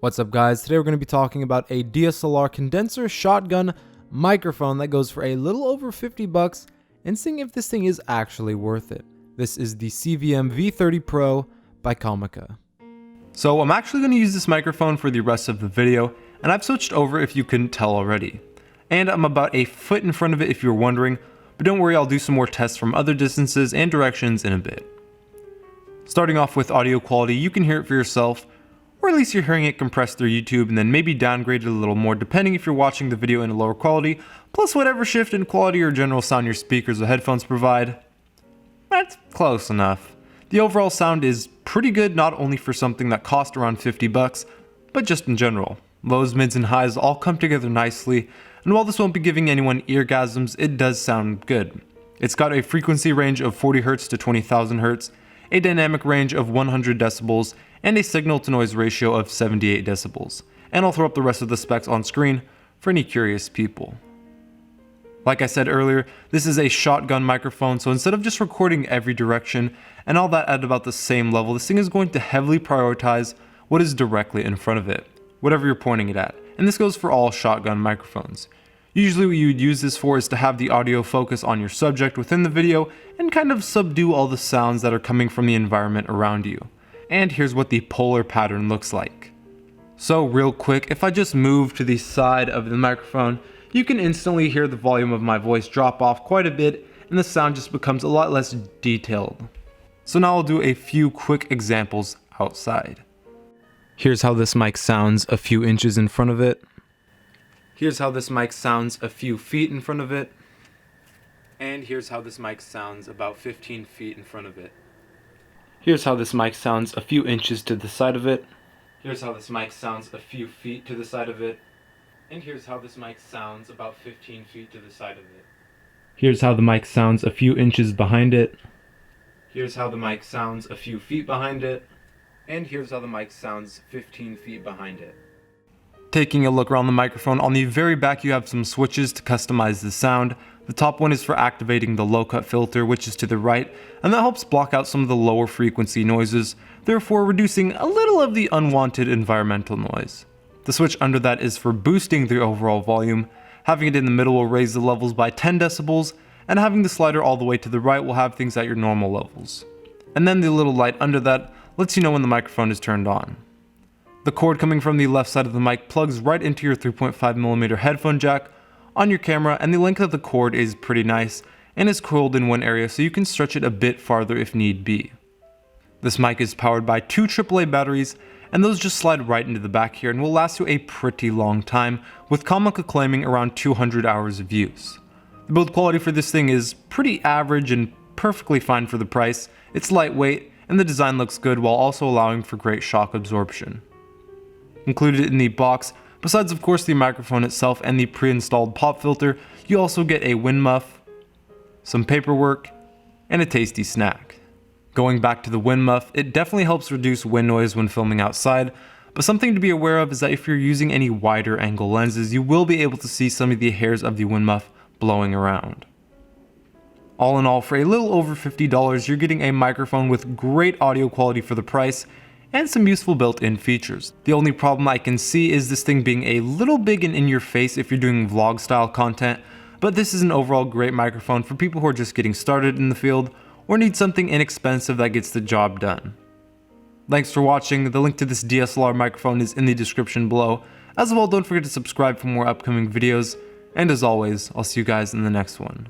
What's up guys, today we're going to be talking about a DSLR condenser shotgun microphone that goes for a little over 50 bucks and seeing if this thing is actually worth it. This is the CVM V30 Pro by Comica. So I'm actually going to use this microphone for the rest of the video, and I've switched over if you couldn't tell already. And I'm about a foot in front of it if you're wondering, but don't worry, I'll do some more tests from other distances and directions in a bit. Starting off with audio quality, you can hear it for yourself, or at least you're hearing it compressed through YouTube and then maybe downgraded a little more depending if you're watching the video in a lower quality, plus whatever shift in quality or general sound your speakers or headphones provide. That's close enough. The overall sound is pretty good, not only for something that cost around 50 bucks, but just in general. Lows, mids, and highs all come together nicely, and while this won't be giving anyone eargasms, it does sound good. It's got a frequency range of 40 Hz to 20,000 Hz, a dynamic range of 100 decibels, and a signal to noise ratio of 78 decibels. And I'll throw up the rest of the specs on screen for any curious people. Like I said earlier, this is a shotgun microphone, so instead of just recording every direction and all that at about the same level, this thing is going to heavily prioritize what is directly in front of it, whatever you're pointing it at. And this goes for all shotgun microphones. Usually what you would use this for is to have the audio focus on your subject within the video and kind of subdue all the sounds that are coming from the environment around you. And here's what the polar pattern looks like. So real quick, if I just move to the side of the microphone, you can instantly hear the volume of my voice drop off quite a bit and the sound just becomes a lot less detailed. So now I'll do a few quick examples outside. Here's how this mic sounds a few inches in front of it. Here's how this mic sounds a few feet in front of it. And here's how this mic sounds about 15 feet in front of it. Here's how this mic sounds a few inches to the side of it. Here's how this mic sounds a few feet to the side of it. And here's how this mic sounds about 15 feet to the side of it. Here's how the mic sounds a few inches behind it. Here's how the mic sounds a few feet behind it. And here's how the mic sounds 15 feet behind it. Taking a look around the microphone, on the very back you have some switches to customize the sound. The top one is for activating the low cut filter, which is to the right, and that helps block out some of the lower frequency noises, therefore reducing a little of the unwanted environmental noise. The switch under that is for boosting the overall volume. Having it in the middle will raise the levels by 10 decibels, and having the slider all the way to the right will have things at your normal levels. And then the little light under that lets you know when the microphone is turned on. The cord coming from the left side of the mic plugs right into your 3.5mm headphone jack on your camera, and the length of the cord is pretty nice and is coiled in one area so you can stretch it a bit farther if need be. This mic is powered by two AAA batteries, and those just slide right into the back here and will last you a pretty long time, with Comica claiming around 200 hours of use. The build quality for this thing is pretty average and perfectly fine for the price. It's lightweight and the design looks good while also allowing for great shock absorption. Included in the box, besides of course the microphone itself and the pre-installed pop filter, you also get a wind muff, some paperwork, and a tasty snack. Going back to the wind muff, it definitely helps reduce wind noise when filming outside, but something to be aware of is that if you're using any wider angle lenses, you will be able to see some of the hairs of the wind muff blowing around. All in all, for a little over $50, you're getting a microphone with great audio quality for the price, and some useful built-in features. The only problem I can see is this thing being a little big and in your face if you're doing vlog style content, but this is an overall great microphone for people who are just getting started in the field or need something inexpensive that gets the job done. Thanks for watching. The link to this DSLR microphone is in the description below. As well, don't forget to subscribe for more upcoming videos, and as always, I'll see you guys in the next one.